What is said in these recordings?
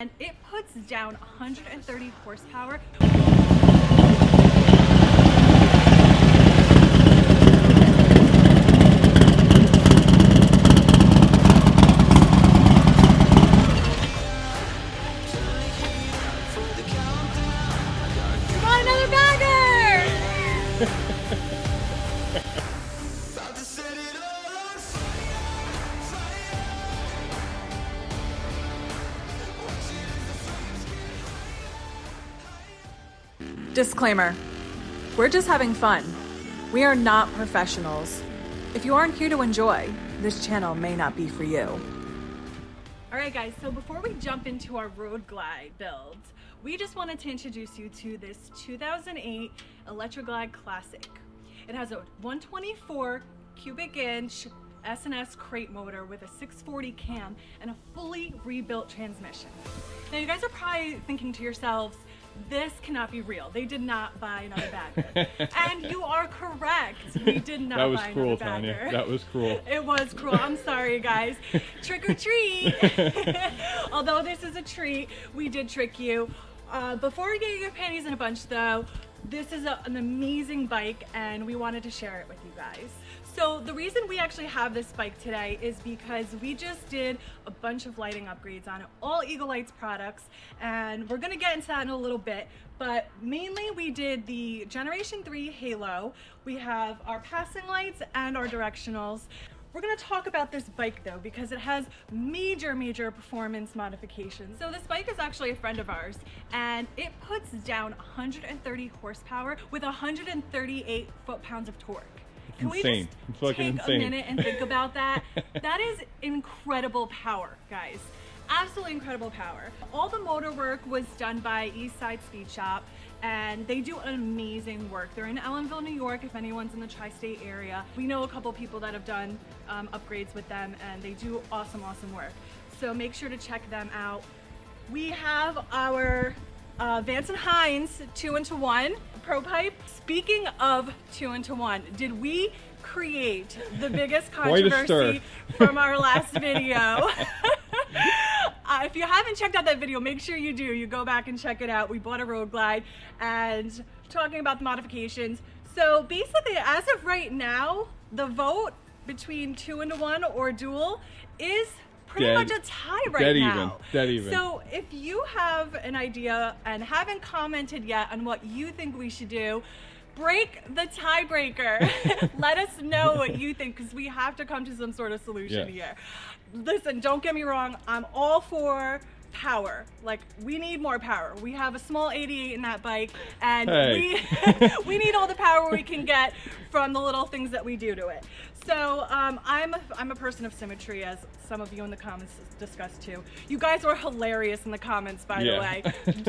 and it puts down 130 horsepower. Got another bagger! Disclaimer, we're just having fun. We are not professionals. If you aren't here to enjoy, this channel may not be for you. All right guys, so before we jump into our Road Glide builds, we just wanted to introduce you to this 2008 Electra Glide Classic. It has a 124 cubic inch S&S crate motor with a 640 cam and a fully rebuilt transmission. Now you guys are probably thinking to yourselves, this cannot be real. They did not buy another bagger. And you are correct. We did not buy another bagger. That was cruel, Tanya. That was cruel. It was cruel. I'm sorry, guys. Trick or treat. Although this is a treat, we did trick you. Before we get your panties in a bunch, though, this is an amazing bike, and we wanted to share it with you guys. So the reason we actually have this bike today is because we just did a bunch of lighting upgrades on it, all Eagle Lights products, and we're gonna get into that in a little bit, but mainly we did the Generation 3 Halo. We have our passing lights and our directionals. We're gonna talk about this bike though, because it has major performance modifications. So this bike is actually a friend of ours, and it puts down 130 horsepower with 138 foot-pounds of torque. Can we just take a minute and think about that? That is incredible power, guys. Absolutely incredible power. All the motor work was done by Eastside Speed Shop, and they do amazing work. They're in Ellenville, New York, if anyone's in the tri-state area. We know a couple people that have done upgrades with them, and they do awesome work. So make sure to check them out. We have our Vance & Hines 2-into-1 Pro Pipe. Speaking of 2-into-1, did we create the biggest controversy from our last video? If you haven't checked out that video, make sure you do. You go back and check it out. We bought a Road Glide and talking about the modifications. So basically, as of right now, the vote between 2-into-1 or dual is pretty much a tie right now. Dead even. So if you have an idea and haven't commented yet on what you think we should do, break the tiebreaker. Let us know what you think, because we have to come to some sort of solution here. Listen, don't get me wrong, I'm all for power. Like, we need more power. We have a small 88 in that bike, and we need all the power we can get from the little things that we do to it. So I'm a person of symmetry, as some of you in the comments discussed too. You guys were hilarious in the comments, by the way.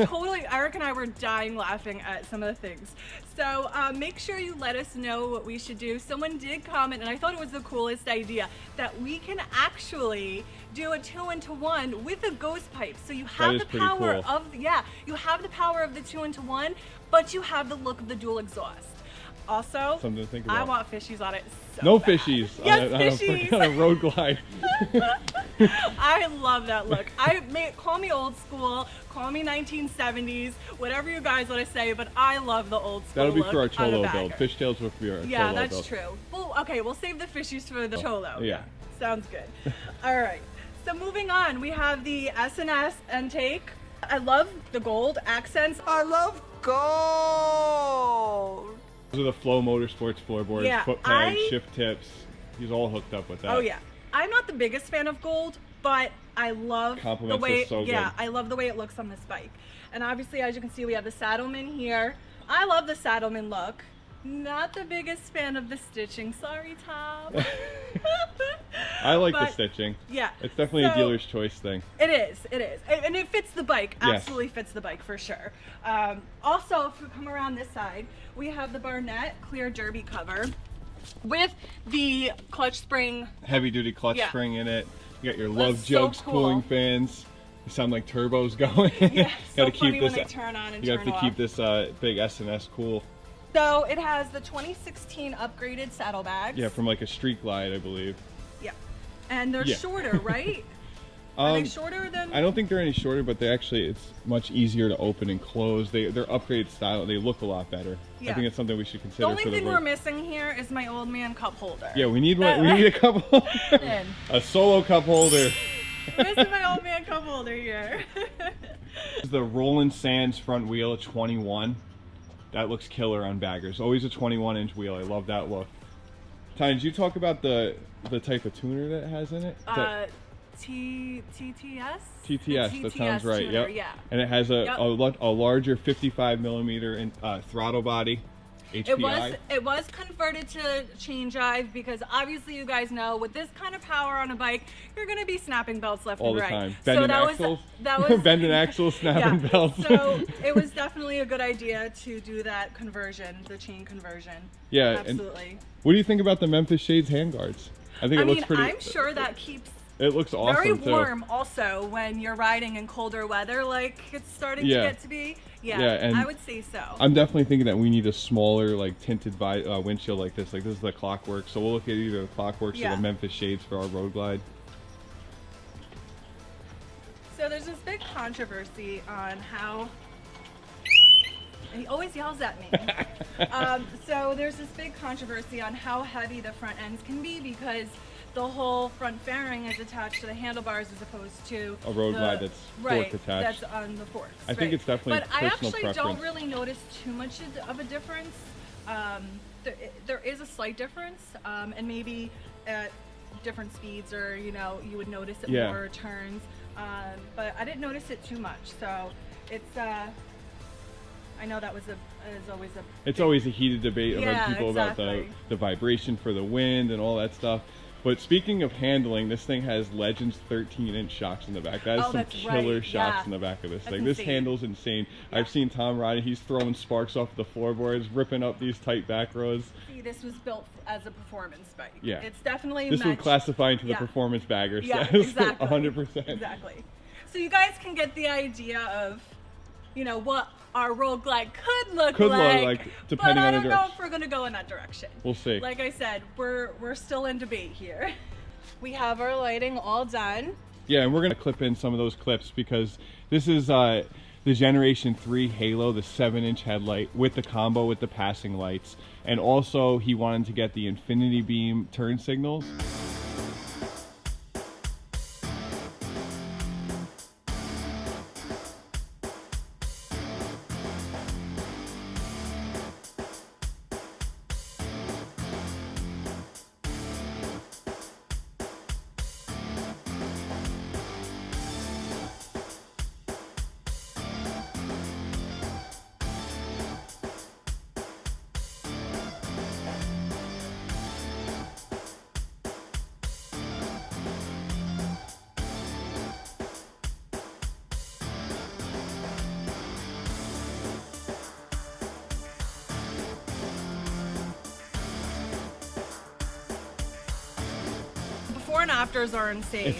Totally, Eric and I were dying laughing at some of the things. So make sure you let us know what we should do. Someone did comment, and I thought it was the coolest idea, that we can actually do a 2-into-1 with a ghost pipe. So you have the power of, you have the power of the 2-into-1, but you have the look of the dual exhaust. Also, something to think about. I want fishies on it so No bad. Fishies. Yes, fishies. On a Road Glide. I love that look. Call me old school, call me 1970s, whatever you guys want to say, but I love the old school. That'll be look for our Cholo on build. Fishtails will be our Cholo build. Yeah, that's true. Well, okay, we'll save the fishies for the Cholo. Yeah. Sounds good. All right. So moving on, we have the S&S intake. I love the gold accents. I love gold. Those are the Flow Motorsports floorboards, foot pegs, shift tips. He's all hooked up with that. Oh yeah. I'm not the biggest fan of gold, but I love the way I love the way it looks on this bike. And obviously, as you can see, we have the Saddleman here. I love the Saddleman look. Not the biggest fan of the stitching. Sorry, Tom. I like the stitching. Yeah. It's definitely a dealer's choice thing. It is. And it fits the bike. Absolutely fits the bike for sure. Also, if we come around this side, we have the Barnett clear derby cover with the clutch spring. Heavy duty clutch spring in it. You got your Love Jugs cooling fans. You sound like turbos going. Yeah, gotta keep this, when they turn on and you turn have to off. keep this big S&S cool. So it has the 2016 upgraded saddlebags. Yeah, from like a Street Glide, I believe. Yeah. And they're shorter, right? Are they shorter than? I don't think they're any shorter, but it's much easier to open and close. They're upgraded style. They look a lot better. Yeah. I think it's something we should consider. The only thing we're missing here is my old man cup holder. Yeah, we need one. We need a cup holder. A solo cup holder. Missing my old man cup holder here. This is the Roland Sands front wheel, 21. That looks killer on baggers. Always a 21-inch wheel. I love that look. Ty, did you talk about the type of tuner that it has in it? TTS? TTS, that sounds right. Tuner, yep. Yeah. And it has a larger 55 millimeter throttle body. HPI. It was converted to chain drive because obviously you guys know with this kind of power on a bike, you're going to be snapping belts left all and the right. time. Bending axles. That was bending axles, snapping belts. So it was definitely a good idea to do that conversion, the chain conversion. Yeah, absolutely. What do you think about the Memphis Shades handguards? I think it looks pretty. I'm sure that keeps. It looks awesome very warm too. Also when you're riding in colder weather like it's starting to get to be. Yeah, and I would say so. I'm definitely thinking that we need a smaller like tinted windshield like this. Like this is the Clockwork. So we'll look at either the Clockworks or the Memphis Shades for our Road Glide. So there's this big controversy on how he always yells at me. So there's this big controversy on how heavy the front ends can be because the whole front fairing is attached to the handlebars as opposed to a Road Glide that's fork attached. That's on the forks. I think it's definitely personal preference. But I actually don't really notice too much of a difference. There is a slight difference, and maybe at different speeds, or you would notice it more turns. But I didn't notice it too much, so it's. I know that is always a. It's always a heated debate among people about the vibration for the wind and all that stuff. But speaking of handling, this thing has Legends 13-inch shocks in the back. That is some killer shocks in the back of this thing. This handle's insane. Yeah. I've seen Tom riding. He's throwing sparks off the floorboards, ripping up these tight back rows. See, this was built as a performance bike. Yeah. It's definitely this would classify into the performance bagger status. Exactly. 100%. Exactly. So you guys can get the idea of, what our Road Glide could look like, depending on the direction. But I don't know if we're going to go in that direction. We'll see. Like I said, we're still in debate here. We have our lighting all done. Yeah, and we're going to clip in some of those clips because this is the Generation 3 Halo, the 7-inch headlight with the combo with the passing lights. And also he wanted to get the infinity beam turn signals. Before and afters are insane.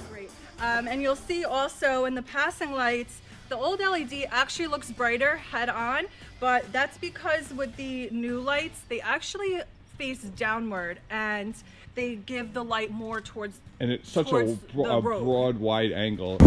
Great. And you'll see also in the passing lights, the old LED actually looks brighter head on, but that's because with the new lights, they actually face downward and they give the light more towards and it's such a broad, wide angle.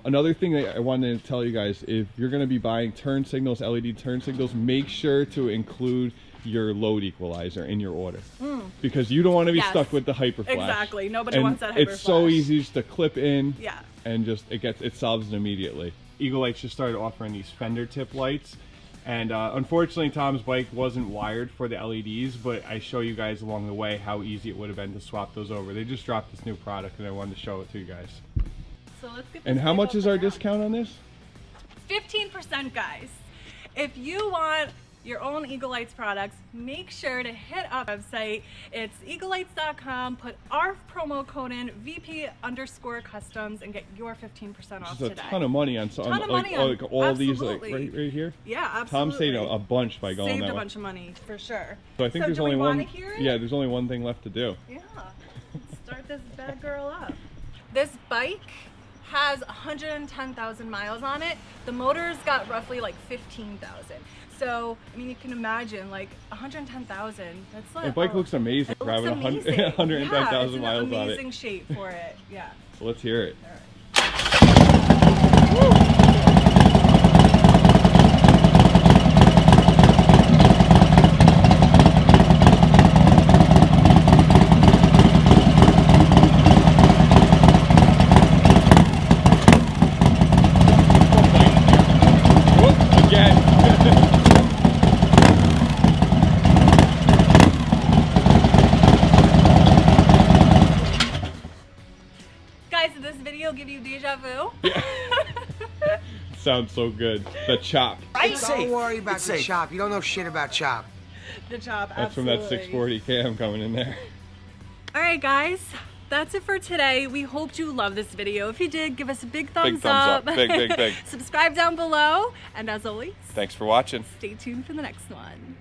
Another thing that I wanted to tell you guys, if you're going to be buying turn signals, LED turn signals, make sure to include your load equalizer in your order. Because you don't want to be stuck with the hyperflash. Exactly. Nobody wants that hyperflash. It's so easy just to clip in and just it solves it immediately. Eagle Lights just started offering these fender tip lights, and unfortunately Tom's bike wasn't wired for the LEDs, but I show you guys along the way how easy it would have been to swap those over. They just dropped this new product and I wanted to show it to you guys. So let's get and how much is our discount on this? 15%, guys. If you want your own Eagle Lights products, make sure to hit up our website. It's eaglelights.com. Put our promo code in VP_customs and get your 15% off today. It's a ton of money on all these, like right here. Yeah, absolutely. Tom saved a bunch by going saved that a way. bunch of money for sure. So I think there's only one. Yeah, there's only one thing left to do. Yeah, let's start this bad girl up. This bike has 110,000 miles on it. The motor's got roughly like 15,000. So, I mean, you can imagine like 110,000. That's like. The bike looks amazing. It looks amazing. 110,000 miles on it. Amazing shape for it. Yeah. So let's hear it. All right. Guys, did this video give you deja vu? Yeah. Sounds so good. The chop. Don't worry about the chop. You don't know shit about chop. The chop, That's from that 640 cam coming in there. All right, guys. That's it for today. We hoped you loved this video. If you did, give us a big thumbs up. Big. Subscribe down below. And as always, Thanks for watching. stay tuned for the next one.